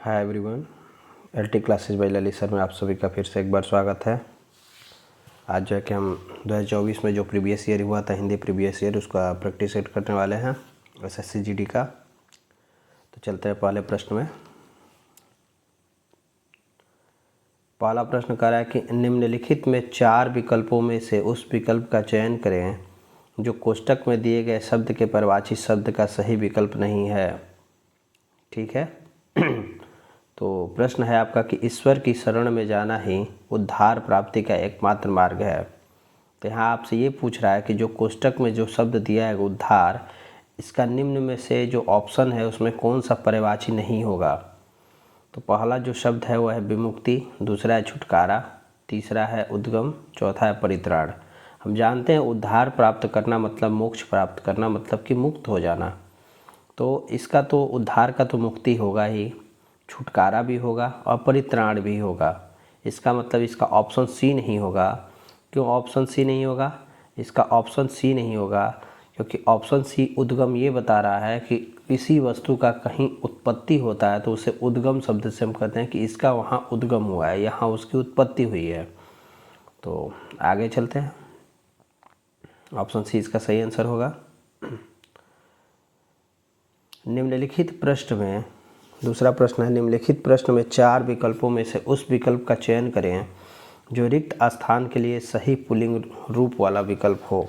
Hi everyone, LT classes bye Lalit sir में आप सभी का फिर से एक बार स्वागत है। आज जो है कि हम 2024 में जो प्रीवियस ईयर हुआ था हिंदी प्रीवियस ईयर उसका प्रैक्टिस सेट करने वाले हैं एसएससी जीडी का। तो चलते हैं पहले प्रश्न में। पहला प्रश्न कह रहा है कि निम्नलिखित में 4 विकल्पों में से उस विकल्प का चयन करें जो कोष्टक में दिए गए शब्द के परिभाषित शब्द का सही विकल्प नहीं है। ठीक है। तो प्रश्न है आपका कि ईश्वर की शरण में जाना ही उद्धार प्राप्ति का एकमात्र मार्ग है। तो यहाँ आपसे ये पूछ रहा है कि जो कोष्टक में जो शब्द दिया है उद्धार, इसका निम्न में से जो ऑप्शन है उसमें कौन सा पर्यायवाची नहीं होगा। तो पहला जो शब्द है वह है विमुक्ति, दूसरा है छुटकारा, तीसरा है उद्गम, चौथा है परित्राण। हम जानते हैं उद्धार प्राप्त करना मतलब मोक्ष प्राप्त करना मतलब कि मुक्त हो जाना। तो इसका तो उद्धार का तो मुक्ति होगा ही, छुटकारा भी होगा और परित्राण भी होगा। इसका मतलब इसका ऑप्शन सी नहीं होगा। क्यों ऑप्शन सी नहीं होगा? इसका ऑप्शन सी नहीं होगा क्योंकि ऑप्शन सी उद्गम ये बता रहा है कि किसी वस्तु का कहीं उत्पत्ति होता है तो उसे उद्गम शब्द से हम कहते हैं कि इसका वहाँ उद्गम हुआ है, यहाँ उसकी उत्पत्ति हुई है। तो आगे चलते हैं। ऑप्शन सी इसका सही आंसर होगा। निम्नलिखित प्रश्न में दूसरा प्रश्न है, निम्नलिखित प्रश्न में 4 विकल्पों में से उस विकल्प का चयन करें जो रिक्त स्थान के लिए सही पुल्लिंग रूप वाला विकल्प हो।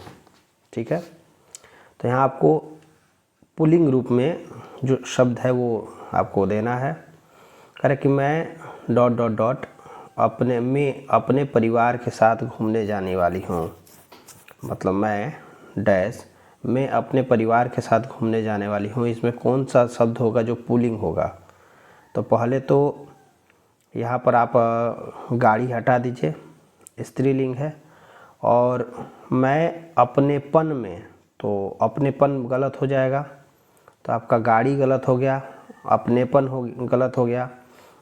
ठीक है। तो यहाँ आपको पुल्लिंग रूप में जो शब्द है वो आपको देना है। कह रहे कि मैं ... अपने परिवार के साथ घूमने जाने वाली हूँ। मतलब मैं अपने परिवार के साथ घूमने जाने वाली हूँ। इसमें कौन सा शब्द होगा जो पुल्लिंग होगा? तो पहले तो यहाँ पर आप गाड़ी हटा दीजिए, स्त्रीलिंग है। और मैं अपनेपन में, तो अपनेपन गलत हो जाएगा, तो आपका गाड़ी गलत हो गया, अपनेपन गलत हो गया।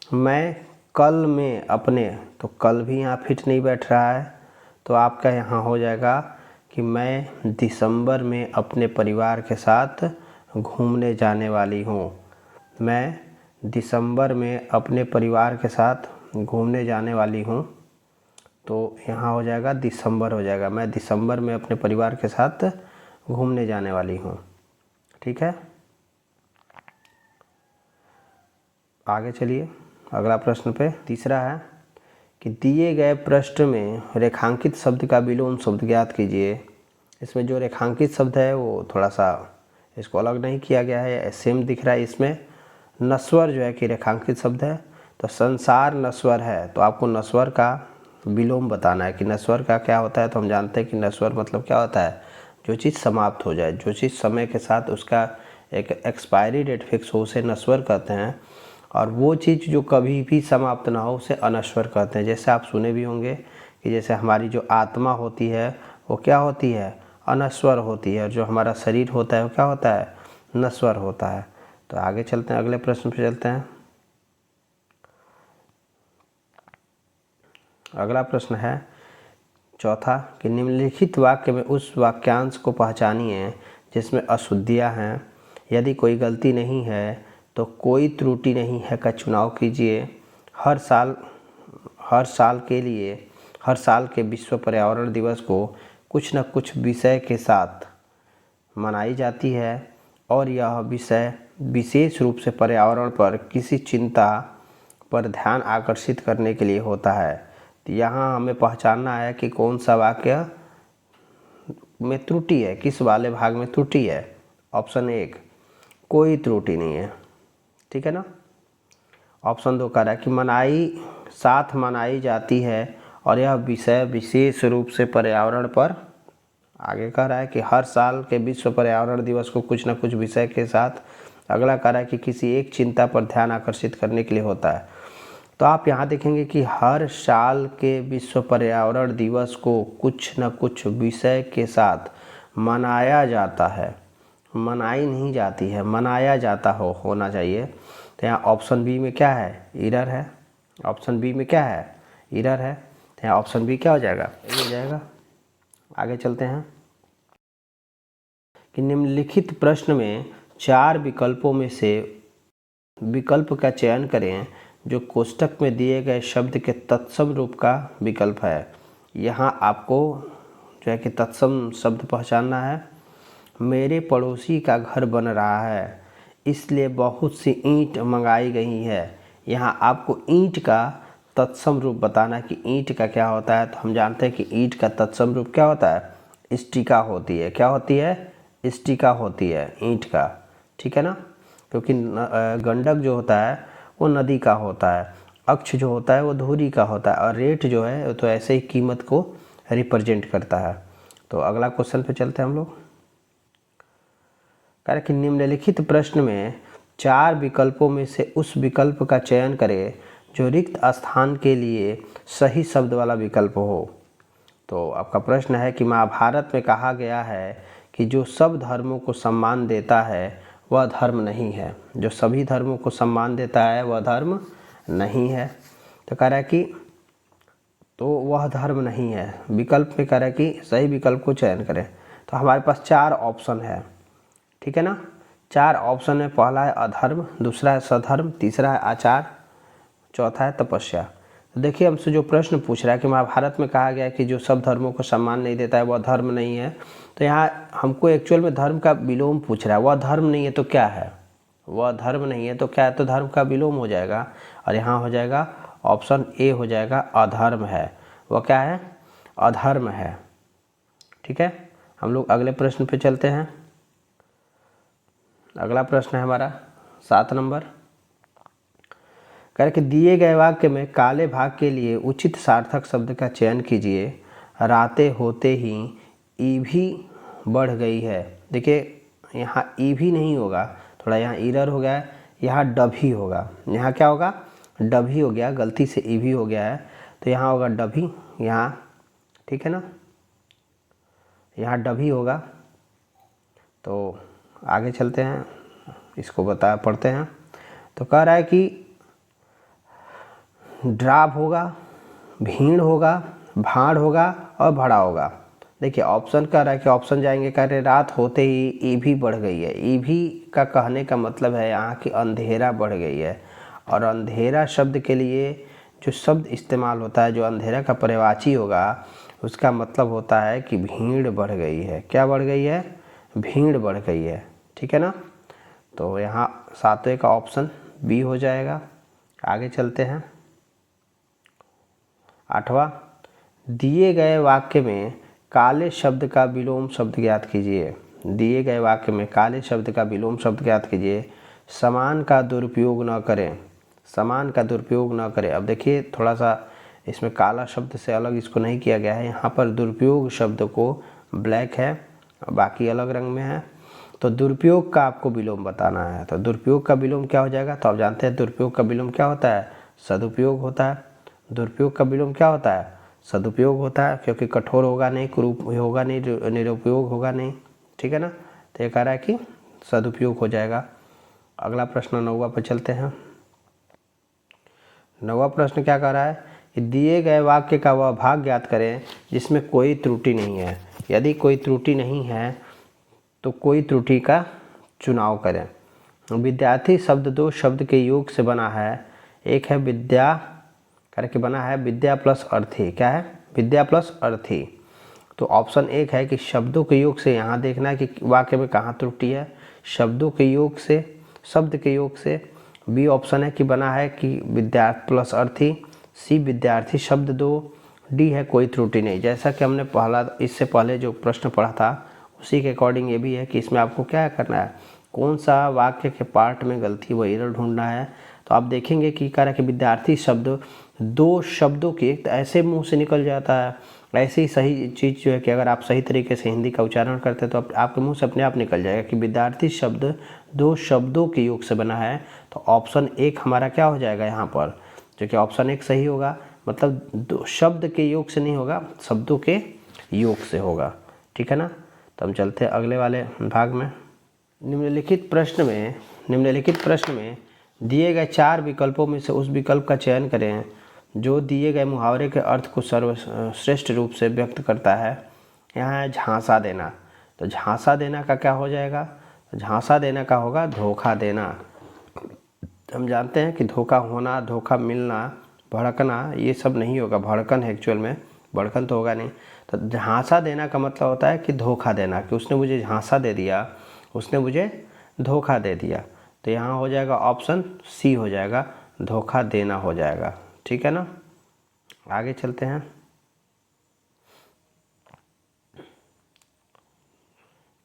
मैं कल में अपने, तो कल भी यहाँ फिट नहीं बैठ रहा है, तो आपका यहाँ हो जाएगा कि मैं दिसंबर में अपने परिवार के साथ घूमने जाने वाली हूँ। मैं दिसंबर में अपने परिवार के साथ घूमने जाने वाली हूँ, तो यहाँ हो जाएगा दिसंबर हो जाएगा। मैं दिसंबर में अपने परिवार के साथ घूमने जाने वाली हूँ। ठीक है। आगे चलिए अगला प्रश्न पे। तीसरा है कि दिए गए प्रश्न में रेखांकित शब्द का विलोम शब्द ज्ञात कीजिए। इसमें जो रेखांकित शब्द है वो थोड़ा सा इसको अलग नहीं किया गया है, सेम दिख रहा है। इसमें नश्वर जो है कि रेखांकित शब्द है, तो संसार नश्वर है, तो आपको नश्वर का विलोम बताना है कि नश्वर का क्या होता है। तो हम जानते हैं कि नश्वर मतलब क्या होता है, जो चीज़ समाप्त हो जाए, जो चीज़ समय के साथ उसका एक एक्सपायरी डेट फिक्स हो उसे नश्वर कहते हैं। और वो चीज़ जो कभी भी समाप्त ना हो उसे अनश्वर कहते हैं। जैसे आप सुने भी होंगे कि जैसे हमारी जो आत्मा होती है वो क्या होती है, अनश्वर होती है, और जो हमारा शरीर होता है वो क्या होता है, नश्वर होता है। तो आगे चलते हैं, अगले प्रश्न पे चलते हैं। अगला प्रश्न है चौथा कि निम्नलिखित वाक्य में उस वाक्यांश को पहचानिए जिसमें अशुद्धियाँ हैं। यदि कोई गलती नहीं है तो कोई त्रुटि नहीं है का चुनाव कीजिए। हर साल के विश्व पर्यावरण दिवस को कुछ न कुछ विषय के साथ मनाई जाती है और यह विषय विशेष रूप से पर्यावरण पर किसी चिंता पर ध्यान आकर्षित करने के लिए होता है। तो यहाँ हमें पहचानना है कि कौन सा वाक्य में त्रुटि है, किस वाले भाग में त्रुटि है। ऑप्शन 1 कोई त्रुटि नहीं है। ठीक है ना। ऑप्शन 2 कह रहा है कि साथ मनाई जाती है और यह विषय विशेष रूप से पर्यावरण पर, आगे कह रहा है कि हर साल के विश्व पर्यावरण दिवस को कुछ न कुछ विषय के साथ, अगला कह रहा है कि किसी एक चिंता पर ध्यान आकर्षित करने के लिए होता है। तो आप यहाँ देखेंगे कि हर साल के विश्व पर्यावरण दिवस को कुछ न कुछ विषय के साथ मनाया जाता है, मनाई नहीं जाती है, मनाया जाता होना चाहिए। तो यहाँ ऑप्शन बी में क्या है, एरर है। ऑप्शन बी में क्या है, एरर है। तो यहाँ ऑप्शन बी क्या हो जाएगा, हो जाएगा। आगे चलते हैं कि निम्नलिखित प्रश्न में 4 विकल्पों में से विकल्प का चयन करें जो कोष्ठक में दिए गए शब्द के तत्सम रूप का विकल्प है। यहाँ आपको जो है कि तत्सम शब्द पहचानना है। मेरे पड़ोसी का घर बन रहा है, इसलिए बहुत सी ईंट मंगाई गई है। यहाँ आपको ईंट का तत्सम रूप बताना है कि ईंट का क्या होता है। तो हम जानते हैं कि ईंट का तत्सम रूप क्या होता है, स्टिका होती है। क्या होती है, स्टिका होती है ईंट का, ठीक है ना। क्योंकि गंडक जो होता है वो नदी का होता है, अक्ष जो होता है वो धुरी का होता है, और रेट जो है वो तो ऐसे ही कीमत को रिप्रेजेंट करता है। तो अगला क्वेश्चन पे चलते हैं हम लोग। कह रहे कि निम्नलिखित प्रश्न में 4 विकल्पों में से उस विकल्प का चयन करें जो रिक्त स्थान के लिए सही शब्द वाला विकल्प हो। तो आपका प्रश्न है कि महाभारत में कहा गया है कि जो सब धर्मों को सम्मान देता है वह धर्म नहीं है। जो सभी धर्मों को सम्मान देता है वह धर्म नहीं है। तो कह रहा है कि तो वह धर्म नहीं है। विकल्प में कह रहा है कि सही विकल्प को चयन करें। तो हमारे पास 4 ऑप्शन है, ठीक है ना। 4 ऑप्शन में पहला है अधर्म, दूसरा है सधर्म, तीसरा है आचार, चौथा है तपस्या। तो देखिए हमसे जो प्रश्न पूछ रहा है कि महाभारत में कहा गया है कि जो सब धर्मों को सम्मान नहीं देता है वह धर्म नहीं है। तो यहाँ हमको एक्चुअल में धर्म का विलोम पूछ रहा है। वह धर्म नहीं है तो क्या है, वह धर्म नहीं है तो क्या है, तो धर्म का विलोम हो जाएगा। और यहाँ हो जाएगा ऑप्शन ए हो जाएगा अधर्म है। वह क्या है, अधर्म है, ठीक है। हम लोग अगले प्रश्न पे चलते हैं। अगला प्रश्न है हमारा 7 नंबर। कह रहे कि दिए गए वाक्य में काले भाग के लिए उचित सार्थक शब्द का चयन कीजिए। रातें होते ही ईभी बढ़ गई है। देखिए यहाँ ईभी नहीं होगा, थोड़ा यहाँ ईरर हो गया है, यहाँ डभी होगा। यहाँ क्या होगा, डभी हो गया, गलती से ईभी हो गया है। तो यहाँ होगा डभी, यहाँ ठीक है ना, यहाँ डभी होगा। तो आगे चलते हैं, इसको पढ़ते हैं। तो कह रहा है कि ड्राव होगा, भीड़ होगा, भाड़ होगा और भड़ा होगा। देखिए ऑप्शन कह रहा है कि ऑप्शन जाएंगे, कह रहे रात होते ही ईभी बढ़ गई है। ईभी का कहने का मतलब है यहाँ की अंधेरा बढ़ गई है। और अंधेरा शब्द के लिए जो शब्द इस्तेमाल होता है, जो अंधेरा का पर्यायवाची होगा, उसका मतलब होता है कि भीड़ बढ़ गई है। क्या बढ़ गई है, भीड़ बढ़ गई है, ठीक है ना। तो यहाँ 7वें का ऑप्शन बी हो जाएगा। आगे चलते हैं। 8वां, दिए गए वाक्य में काले शब्द का विलोम शब्द ज्ञात कीजिए। दिए गए वाक्य में काले शब्द का विलोम शब्द ज्ञात कीजिए। समान का दुरुपयोग न करें, समान का दुरुपयोग न करें। अब देखिए थोड़ा सा इसमें काला शब्द से अलग इसको नहीं किया गया है। यहाँ पर दुरुपयोग शब्द को ब्लैक है, बाकी अलग रंग में है। तो दुरुपयोग का आपको विलोम बताना है। तो दुरुपयोग का विलोम क्या हो जाएगा, तो आप जानते हैं दुरुपयोग का विलोम क्या होता है, सदुपयोग होता है। दुरुपयोग का विलोम क्या होता है, सदुपयोग होता है, क्योंकि कठोर होगा नहीं, कुरूप होगा नहीं, निरुपयोग होगा नहीं, ठीक है ना। तो ये कह रहा है कि सदुपयोग हो जाएगा। अगला प्रश्न 9वां पर चलते हैं। 9वां प्रश्न क्या कह रहा है कि दिए गए वाक्य का वह भाग ज्ञात करें जिसमें कोई त्रुटि नहीं है। यदि कोई त्रुटि नहीं है तो कोई त्रुटि का चुनाव करें। विद्यार्थी शब्द 2 शब्द के योग से बना है। एक है विद्या करके बना है, विद्या प्लस अर्थी। क्या है, विद्या प्लस अर्थी। तो ऑप्शन 1 है कि शब्दों के योग से, यहाँ देखना है कि वाक्य में कहाँ त्रुटि है, शब्दों के योग से, शब्द के योग से। बी ऑप्शन है कि बना है कि विद्या प्लस अर्थी। सी विद्यार्थी शब्द 2। डी है कोई त्रुटि नहीं। जैसा कि हमने इससे पहले जो प्रश्न पढ़ा था उसी के अकॉर्डिंग ये भी है कि इसमें आपको क्या करना है, कौन सा वाक्य के पार्ट में गलती वो एरर ढूंढना है। तो आप देखेंगे कि कह रहा है कि विद्यार्थी शब्द 2 शब्दों के ऐसे मुंह से निकल जाता है। ऐसे ही सही चीज़ जो है कि अगर आप सही तरीके से हिंदी का उच्चारण करते हैं तो आपके मुंह से अपने आप निकल जाएगा कि विद्यार्थी शब्द 2 शब्दों के योग से बना है। तो ऑप्शन 1 हमारा क्या हो जाएगा यहाँ पर, जो कि ऑप्शन 1 सही होगा। मतलब 2 शब्द के योग से नहीं होगा, शब्दों के योग से होगा, ठीक है ना। तो हम चलते हैं अगले वाले भाग में। निम्नलिखित प्रश्न में दिए गए 4 विकल्पों में से उस विकल्प का चयन करें जो दिए गए मुहावरे के अर्थ को सर्वश्रेष्ठ रूप से व्यक्त करता है। यहाँ है झांसा देना। तो झांसा देना का क्या हो जाएगा, झांसा देना का होगा धोखा देना। हम जानते हैं कि धोखा होना, धोखा मिलना, भड़कना, ये सब नहीं होगा। भड़कन है एक्चुअल में, भड़कन तो होगा नहीं। तो झांसा देना का मतलब होता है कि धोखा देना, कि उसने मुझे झांसा दे दिया, उसने मुझे धोखा दे दिया। तो यहाँ हो जाएगा ऑप्शन सी हो जाएगा, धोखा देना हो जाएगा। ठीक है ना, आगे चलते हैं।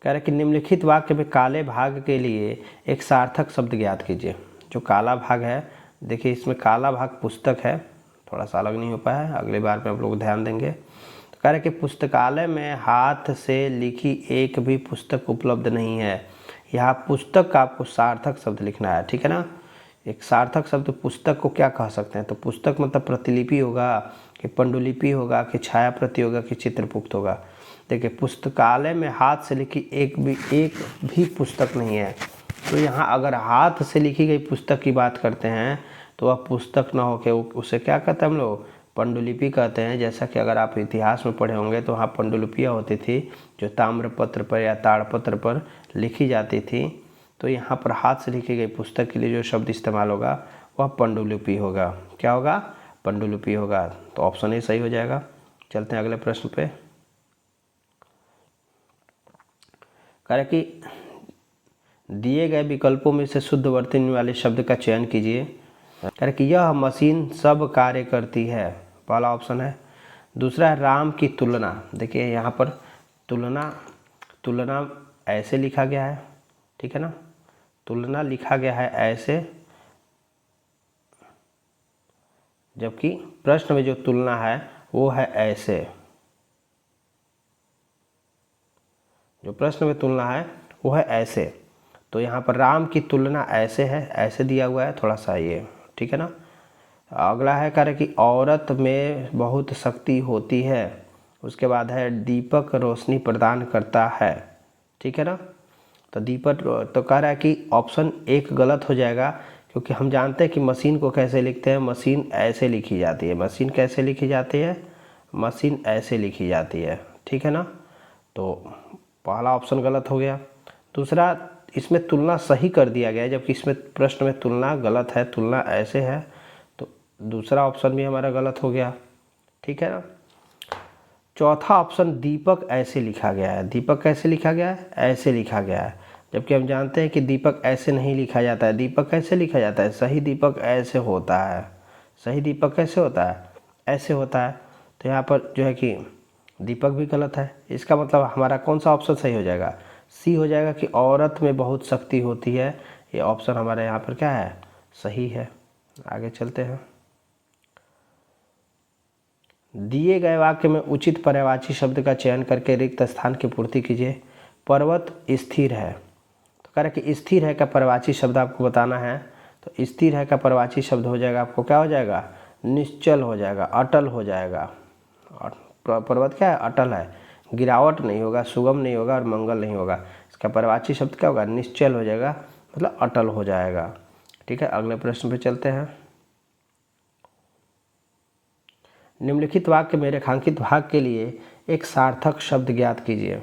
कह रहे कि निम्नलिखित वाक्य में काले भाग के लिए एक सार्थक शब्द ज्ञात कीजिए। जो काला भाग है, देखिए इसमें काला भाग पुस्तक है, थोड़ा सा अलग नहीं हो पाया है, अगली बार में आप लोग ध्यान देंगे। तो कह रहे कि पुस्तकालय में हाथ से लिखी एक भी पुस्तक उपलब्ध नहीं है। यहाँ पुस्तक का आपको सार्थक शब्द लिखना है। ठीक है ना, एक सार्थक शब्द पुस्तक को क्या कह सकते हैं? तो पुस्तक मतलब प्रतिलिपि होगा, कि पांडुलिपि होगा, कि छाया प्रति होगा, कि चित्रपुक्त होगा। देखिए पुस्तकालय में हाथ से लिखी एक भी पुस्तक नहीं है। तो यहाँ अगर हाथ से लिखी गई पुस्तक की बात करते हैं तो वह पुस्तक ना होकर उसे क्या कहते हैं हम लोग? पांडुलिपि कहते हैं। जैसा कि अगर आप इतिहास में पढ़े होंगे तो वहाँ पांडुलिपियाँ होती थी जो ताम्रपत्र पर या ताड़पत्र पर लिखी जाती थी। तो यहाँ पर हाथ से लिखी गई पुस्तक के लिए जो शब्द इस्तेमाल होगा वह पांडुलिपि होगा। क्या होगा? पांडुलिपि होगा। तो ऑप्शन ए सही हो जाएगा। चलते हैं अगले प्रश्न पे। कह रहे कि दिए गए विकल्पों में से शुद्ध वर्तनी वाले शब्द का चयन कीजिए। कह रहे कि यह मशीन सब कार्य करती है, पहला ऑप्शन है। दूसरा है राम की तुलना। देखिए यहाँ पर तुलना ऐसे लिखा गया है, ठीक है ना, तुलना लिखा गया है ऐसे, जबकि प्रश्न में जो तुलना है वो है ऐसे। जो प्रश्न में तुलना है वो है ऐसे। तो यहाँ पर राम की तुलना ऐसे है, ऐसे दिया हुआ है थोड़ा सा ये, ठीक है ना। अगला है कह रहे कि औरत में बहुत शक्ति होती है। उसके बाद है दीपक रोशनी प्रदान करता है, ठीक है ना। तो दीपक तो कह रहा है कि ऑप्शन एक गलत हो जाएगा, क्योंकि हम जानते हैं कि मशीन को कैसे लिखते हैं। मशीन ऐसे लिखी जाती है। मशीन कैसे लिखी जाती है? मशीन ऐसे लिखी जाती है, ठीक है ना। तो पहला ऑप्शन गलत हो गया। दूसरा, इसमें तुलना सही कर दिया गया है, जबकि इसमें प्रश्न में तुलना गलत है, तुलना ऐसे है। तो दूसरा ऑप्शन भी हमारा गलत हो गया, ठीक है ना। चौथा ऑप्शन दीपक ऐसे लिखा गया है। दीपक कैसे लिखा गया है? ऐसे लिखा गया है, जबकि हम जानते हैं कि दीपक ऐसे नहीं लिखा जाता है। दीपक कैसे लिखा जाता है? सही दीपक ऐसे होता है। सही दीपक कैसे होता है? ऐसे होता है। तो यहाँ पर जो है कि दीपक भी गलत है। इसका मतलब हमारा कौन सा ऑप्शन सही हो जाएगा? सी हो जाएगा कि औरत में बहुत शक्ति होती है। ये ऑप्शन हमारे यहाँ पर क्या है? सही है। आगे चलते हैं। दिए गए वाक्य में उचित पर्यायवाची शब्द का चयन करके रिक्त स्थान की पूर्ति कीजिए। पर्वत स्थिर है। तो कह रहे कि स्थिर है का पर्यायवाची शब्द आपको बताना है। तो स्थिर है का पर्यायवाची शब्द हो जाएगा आपको क्या हो जाएगा? निश्चल हो जाएगा, अटल हो जाएगा। पर्वत क्या है? अटल है, गिरावट नहीं होगा, सुगम नहीं होगा और मंगल नहीं होगा। इसका पर्यायवाची शब्द क्या होगा? निश्चल हो जाएगा, मतलब अटल हो जाएगा। ठीक है, अगले प्रश्न पे चलते हैं। निम्नलिखित वाक्य में रेखांकित भाग के लिए एक सार्थक शब्द ज्ञात कीजिए।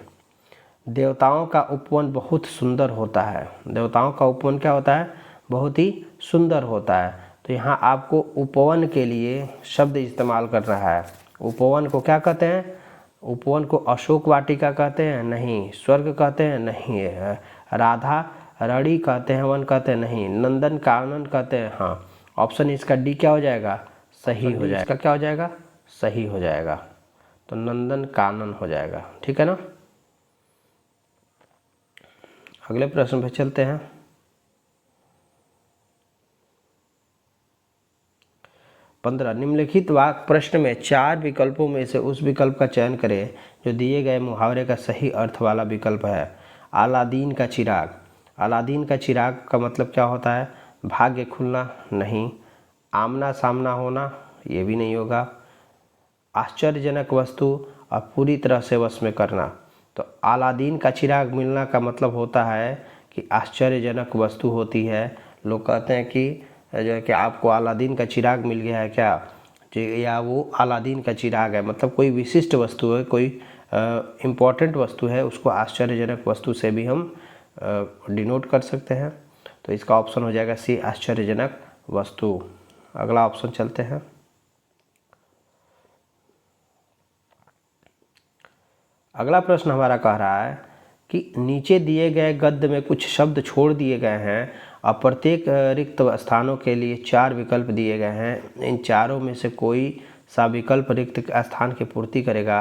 देवताओं का उपवन बहुत सुंदर होता है। देवताओं का उपवन क्या होता है? बहुत ही सुंदर होता है। तो यहाँ आपको उपवन के लिए शब्द इस्तेमाल कर रहा है। उपवन को क्या कहते हैं? उपवन को अशोक वाटिका कहते हैं? नहीं। स्वर्ग कहते हैं? नहीं। राधा रड़ी कहते हैं? वन कहते हैं? नहीं। नंदन कानन कहते हैं? हाँ। ऑप्शन इसका डी क्या हो जाएगा? सही हो जाएगा। इसका क्या हो जाएगा? सही हो जाएगा। तो नंदन कानन हो जाएगा, ठीक है ना। अगले प्रश्न पे चलते हैं। निम्नलिखित वाक्य प्रश्न में 4 विकल्पों में से उस विकल्प का चयन करें जो दिए गए मुहावरे का सही अर्थ वाला विकल्प है। अलादीन का चिराग। अलादीन का चिराग का मतलब क्या होता है? भाग्य खुलना? नहीं। आमना सामना होना? ये भी नहीं होगा। आश्चर्यजनक वस्तु और पूरी तरह से वश में करना। तो अलादीन का चिराग मिलना का मतलब होता है कि आश्चर्यजनक वस्तु होती है। लोग कहते हैं कि जो है कि आपको अलादीन का चिराग मिल गया है क्या, या वो अलादीन का चिराग है, मतलब कोई विशिष्ट वस्तु है, कोई इम्पॉर्टेंट वस्तु है, उसको आश्चर्यजनक वस्तु से भी हम डिनोट कर सकते हैं। तो इसका ऑप्शन हो जाएगा सी, आश्चर्यजनक वस्तु। अगला ऑप्शन चलते हैं। अगला प्रश्न हमारा कह रहा है कि नीचे दिए गए गद्य में कुछ शब्द छोड़ दिए गए हैं और प्रत्येक रिक्त स्थानों के लिए 4 विकल्प दिए गए हैं। इन चारों में से कोई सा विकल्प रिक्त स्थान की पूर्ति करेगा।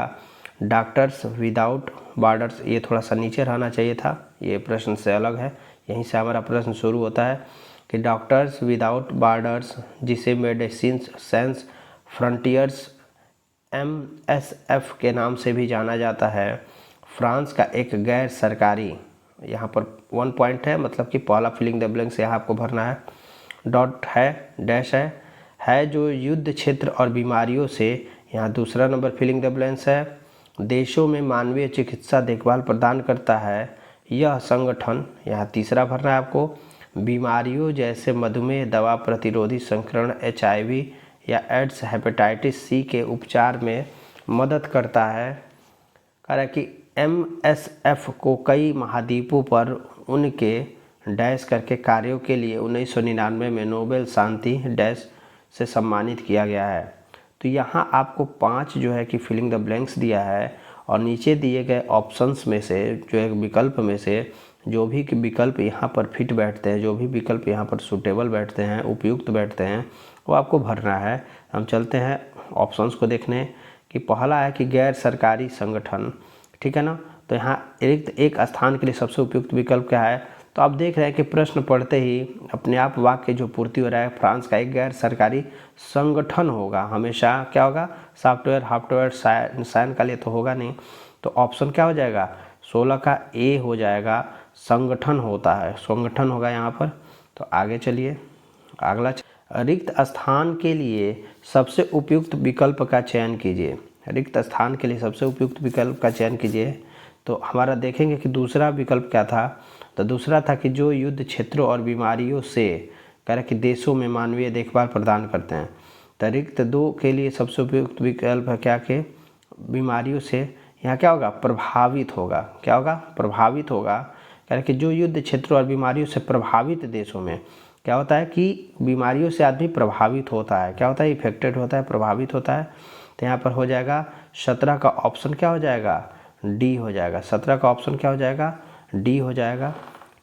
डॉक्टर्स विदाउट बॉर्डर्स, ये थोड़ा सा नीचे रहना चाहिए था, ये प्रश्न से अलग है। यहीं से हमारा प्रश्न शुरू होता है कि डॉक्टर्स विदाउट बॉर्डर्स, जिसे मेडिसिन साइंस फ्रंटियर्स MSF के नाम से भी जाना जाता है, फ्रांस का एक गैर सरकारी, यहाँ पर 1 पॉइंट है, मतलब कि पहला फिलिंग द ब्लैंक्स यहाँ आपको भरना है, डॉट है, डैश है जो युद्ध क्षेत्र और बीमारियों से, यहाँ दूसरा नंबर फिलिंग द ब्लैंक्स है, देशों में मानवीय चिकित्सा देखभाल प्रदान करता है यह संगठन, यहाँ तीसरा भरना है आपको, बीमारियों जैसे मधुमेह, दवा प्रतिरोधी संक्रमण, HIV या एड्स, हेपेटाइटिस C के उपचार में मदद करता है। कह रहा है कि MSF को कई महाद्वीपों पर उनके डैश करके कार्यों के लिए 1999 में नोबेल शांति डैश से सम्मानित किया गया है। तो यहाँ आपको 5 जो है कि फिलिंग द ब्लैंक्स दिया है और नीचे दिए गए ऑप्शंस में से जो एक विकल्प में से जो भी विकल्प यहाँ पर फिट बैठते हैं, जो भी विकल्प यहाँ पर सूटेबल बैठते हैं, उपयुक्त बैठते हैं, वो आपको भरना है। हम चलते हैं ऑप्शंस को देखने कि पहला है कि गैर सरकारी संगठन, ठीक है ना। तो यहाँ रिक्त एक स्थान के लिए सबसे उपयुक्त विकल्प क्या है, तो आप देख रहे हैं कि प्रश्न पढ़ते ही अपने आप वाक्य जो पूर्ति हो रहा है, फ्रांस का एक गैर सरकारी संगठन होगा, हमेशा क्या होगा, सॉफ्टवेयर हार्डवेयर साइन का लिए तो होगा नहीं। तो ऑप्शन क्या हो जाएगा, 16 का ए हो जाएगा, संगठन होता है, संगठन होगा यहाँ पर। तो आगे चलिए, अगला रिक्त स्थान के लिए सबसे उपयुक्त विकल्प का चयन कीजिए। रिक्त स्थान के लिए सबसे उपयुक्त विकल्प का चयन कीजिए। तो हमारा देखेंगे कि दूसरा विकल्प क्या था, तो दूसरा था कि जो युद्ध क्षेत्रों और बीमारियों से, कह रहे कि देशों में मानवीय देखभाल प्रदान करते हैं। तो रिक्त 2 के लिए सबसे उपयुक्त विकल्प है क्या, कि बीमारियों से, यहाँ क्या होगा, प्रभावित होगा, क्या होगा, प्रभावित होगा। कह रहे कि जो युद्ध क्षेत्रों और बीमारियों से प्रभावित देशों में क्या होता है कि बीमारियों से आदमी प्रभावित होता है, क्या होता है, इफेक्टेड होता है, प्रभावित होता है। तो यहाँ पर हो जाएगा 17 का ऑप्शन क्या हो जाएगा, डी हो जाएगा। 17 का ऑप्शन क्या हो जाएगा, डी हो जाएगा,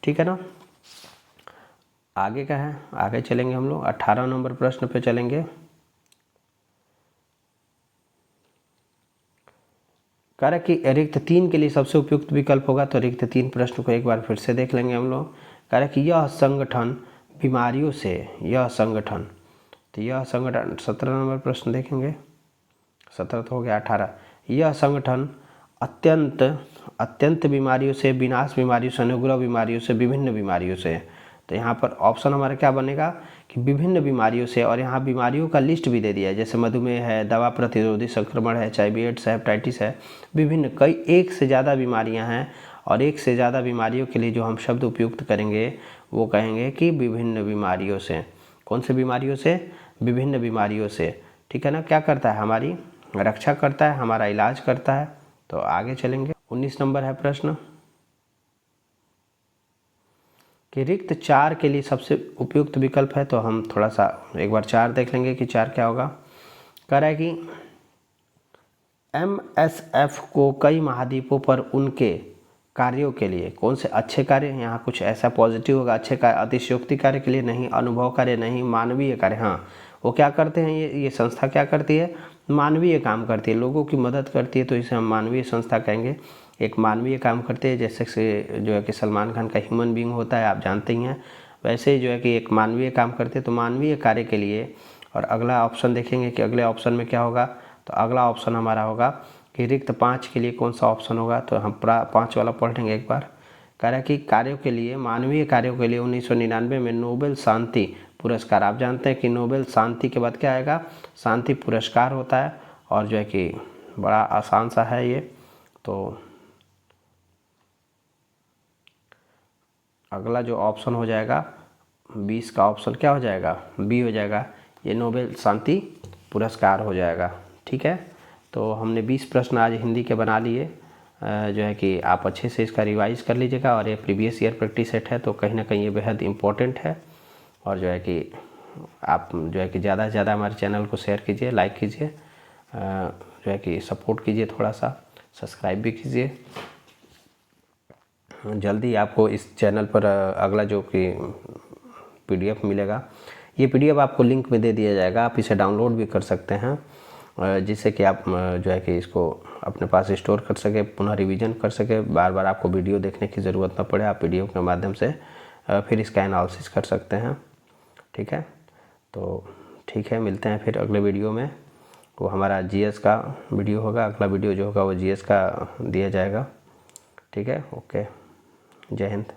ठीक है ना। आगे क्या है, आगे चलेंगे हम लोग 18 नंबर प्रश्न पे चलेंगे। कह रहा कि रिक्त 3 के लिए सबसे उपयुक्त विकल्प होगा। तो रिक्त 3 प्रश्न को एक बार फिर से देख लेंगे हम लोग। कह रहा कि यह संगठन बीमारियों से, यह संगठन, तो यह संगठन 17 नंबर प्रश्न देखेंगे, 17 तो हो गया, 18, यह संगठन अत्यंत बीमारियों से, विनाश बीमारियों से, अनुग्रह बीमारियों से, विभिन्न बीमारियों से। तो यहाँ पर ऑप्शन हमारा क्या बनेगा कि विभिन्न बीमारियों से, और यहाँ बीमारियों का लिस्ट भी दे दिया है, जैसे मधुमेह है, दवा प्रतिरोधी संक्रमण है, HIV एड्स है, हेपेटाइटिस है, विभिन्न कई एक से ज़्यादा बीमारियाँ हैं। और एक से ज़्यादा बीमारियों के लिए जो हम शब्द उपयुक्त करेंगे वो कहेंगे कि विभिन्न बीमारियों से। कौन से बीमारियों से, विभिन्न बीमारियों से, ठीक है ना। क्या करता है, हमारी रक्षा करता है, हमारा इलाज करता है। तो आगे चलेंगे, 19 नंबर है प्रश्न कि रिक्त 4 के लिए सबसे उपयुक्त विकल्प है। तो हम थोड़ा सा एक बार 4 देख लेंगे कि 4 क्या होगा। कह रहा है कि MSF को कई महाद्वीपों पर उनके कार्यों के लिए, कौन से अच्छे कार्य, यहाँ कुछ ऐसा पॉजिटिव होगा, अच्छे कार्य, अतिशयोक्ति कार्य के लिए नहीं, अनुभव कार्य नहीं, मानवीय कार्य। हाँ, वो क्या करते हैं, ये संस्था क्या करती है, मानवीय काम करती है, लोगों की मदद करती है, तो इसे हम मानवीय संस्था कहेंगे। एक मानवीय काम करते हैं, जैसे से जो है कि सलमान खान का ह्यूमन बीइंग होता है, आप जानते ही हैं, वैसे ही जो है कि एक मानवीय काम करते हैं, तो मानवीय कार्य के लिए। और अगला ऑप्शन देखेंगे कि अगले ऑप्शन में क्या होगा। तो अगला ऑप्शन हमारा होगा कि रिक्त 5 के लिए कौन सा ऑप्शन होगा। तो हम 5 वाला पढ़ लेंगे एक बार। कह रहा है कि कार्यों के लिए, मानवीय कार्यों के लिए 1999 में नोबेल शांति पुरस्कार, आप जानते हैं कि नोबेल शांति के बाद क्या आएगा, शांति पुरस्कार होता है, और जो है कि बड़ा आसान सा है ये। तो अगला जो ऑप्शन हो जाएगा 20 का ऑप्शन क्या हो जाएगा, बी हो जाएगा, ये नोबेल शांति पुरस्कार हो जाएगा, ठीक है। तो हमने 20 प्रश्न आज हिंदी के बना लिए। जो है कि आप अच्छे से इसका रिवाइज़ कर लीजिएगा। और ये प्रीवियस ईयर प्रैक्टिस सेट है तो कहीं ना कहीं ये बेहद इम्पोर्टेंट है। और जो है कि आप जो है कि ज़्यादा से ज़्यादा हमारे चैनल को शेयर कीजिए, लाइक कीजिए, जो है कि सपोर्ट कीजिए, थोड़ा सा सब्सक्राइब भी कीजिए। जल्दी आपको इस चैनल पर अगला जो कि PDF मिलेगा, ये PDF आपको लिंक में दे दिया जाएगा, आप इसे डाउनलोड भी कर सकते हैं, जिससे कि आप जो है कि इसको अपने पास स्टोर कर सके, पुनः रिवीजन कर सके, बार बार आपको वीडियो देखने की ज़रूरत ना पड़े, आप PDF के माध्यम से फिर इसका एनालिसिस कर सकते हैं। ठीक है, तो ठीक है, मिलते हैं फिर अगले वीडियो में। वो हमारा GS का वीडियो होगा, अगला वीडियो जो होगा वो GS का दिया जाएगा। ठीक है, ओके, जय हिंद।